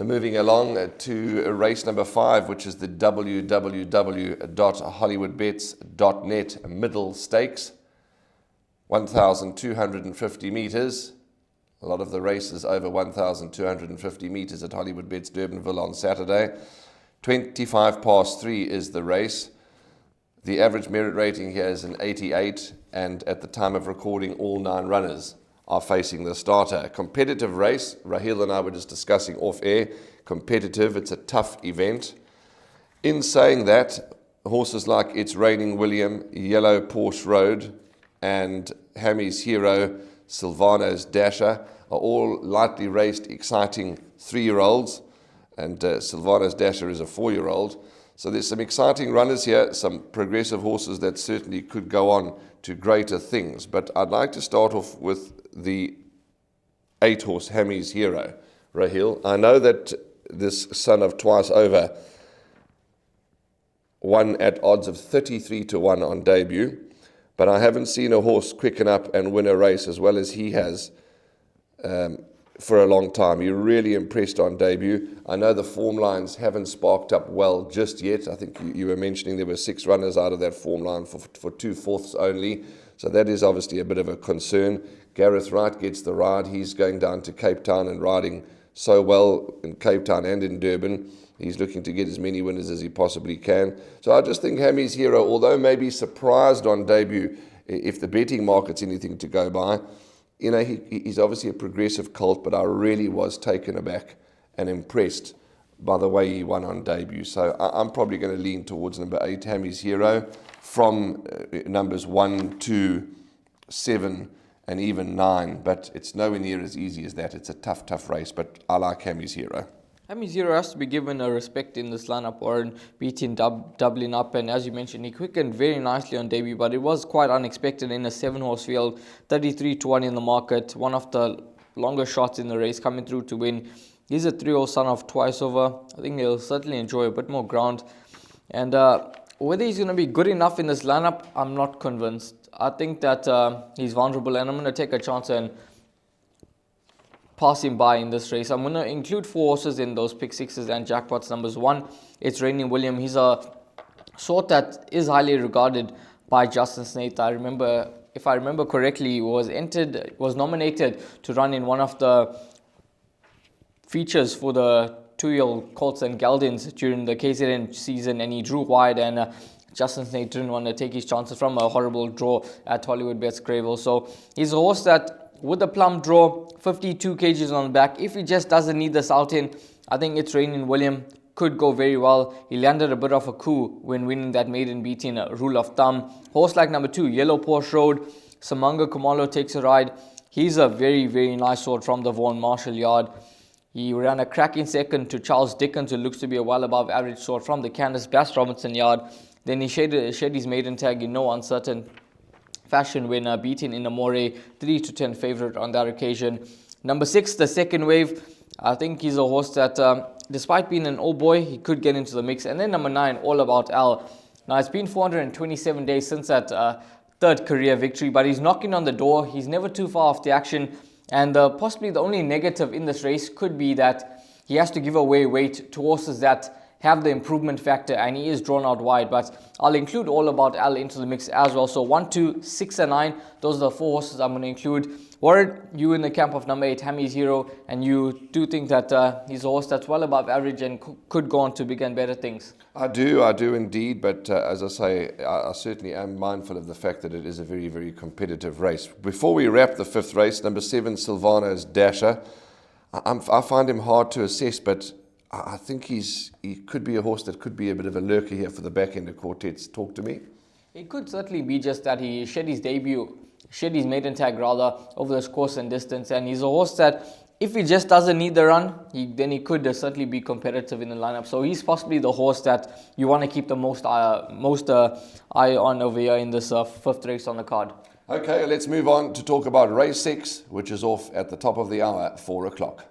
Moving along to race number 5, which is the www.hollywoodbets.net Middle Stakes, 1,250 meters. A lot of the races over 1,250 meters at Hollywoodbets Durbanville on Saturday. 25 past 3 is the race. The average merit rating here is an 88, and at the time of recording, all 9 runners are facing the starter. A competitive race. Raheel and I were just discussing off air. Competitive, it's a tough event. In saying that, horses like It's Raining William, Yellow Porsche Road, and Hammy's Hero, Silvano's Dasher are all lightly raced, exciting 3-year-olds, and Silvano's Dasher is a 4-year-old. So there's some exciting runners here, some progressive horses that certainly could go on to greater things. But I'd like to start off with the 8-horse Hammy's Hero, Raheel. I know that this son of Twice Over won at odds of 33-1 on debut, but I haven't seen a horse quicken up and win a race as well as he has for a long time. He really impressed on debut. I know the form lines haven't sparked up well just yet. I think you were mentioning there were 6 runners out of that form line for 2/4 only. So that is obviously a bit of a concern. Gareth Wright gets the ride. He's going down to Cape Town and riding so well in Cape Town and in Durban. He's looking to get as many winners as he possibly can. So I just think Hammy's Hero, although maybe surprised on debut, if the betting market's anything to go by, you know, he's obviously a progressive colt, but I really was taken aback and impressed by the way he won on debut. So I'm probably going to lean towards number 8, Hammy's Hero, from numbers 1, 2, 7, and even 9. But it's nowhere near as easy as that. It's a tough race, but I like Hammy's Hero. Hammy's Hero has to be given a respect in this lineup, or beating doubling up, and as you mentioned, he quickened very nicely on debut, but it was quite unexpected in a 7-horse field. 33-1 in the market, one of the longer shots in the race, coming through to win. He's a 3-year-old son of Twice Over. I think he'll certainly enjoy a bit more ground, and whether he's going to be good enough in this lineup, I'm not convinced. I think that he's vulnerable, and I'm going to take a chance and pass him by in this race. I'm going to include 4 horses in those pick 6s and jackpots. Numbers 1, It's Raining William. He's a sort that is highly regarded by Justin Snaith. If I remember correctly, he was nominated to run in one of the features for the 2-year-old Colts and Geldings during the KZN season, and he drew wide, and Justin Snaith didn't want to take his chances from a horrible draw at Hollywoodbets Greyville. So he's a horse that, with a plum draw, 52 kgs on the back, if he just doesn't need this out in, I think It's Raining William could go very well. He landed a bit of a coup when winning that maiden beating rule of thumb. Horse like number 2, Yellow Porsche Road, Samanga Kumalo takes a ride. He's a very, very nice sort from the Vaughan Marshall yard. He ran a cracking second to Charles Dickens, who looks to be a well above average sort from the Candice Bass Robinson yard. Then he shed his maiden tag in no uncertain fashion when beaten in a Moray 3-10 favourite on that occasion. Number 6, the Second Wave. I think he's a horse that, despite being an old boy, he could get into the mix. And then number 9, All About Al. Now, it's been 427 days since that 3rd career victory, but he's knocking on the door. He's never too far off the action. And possibly the only negative in this race could be that he has to give away weight to horses that have the improvement factor, and he is drawn out wide. But I'll include All About Al into the mix as well. So 1, 2, 6 and 9, those are the 4 horses I'm going to include. Warren, you in the camp of number 8, Hammy's Hero, and you do think that he's a horse that's well above average and could go on to bigger and better things. I do indeed, but as I say, I certainly am mindful of the fact that it is a very, very competitive race. Before we wrap the 5th race, number 7, Silvano's Dasher, I find him hard to assess, but I think he could be a horse that could be a bit of a lurker here for the back end of quartets. Talk to me. It could certainly be just that he shed his maiden tag over this course and distance, and he's a horse that, if he just doesn't need the run, then he could certainly be competitive in the lineup. So he's possibly the horse that you want to keep the most eye on over here in this 5th race on the card. Okay, let's move on to talk about race 6, which is off at the top of the hour, 4 o'clock.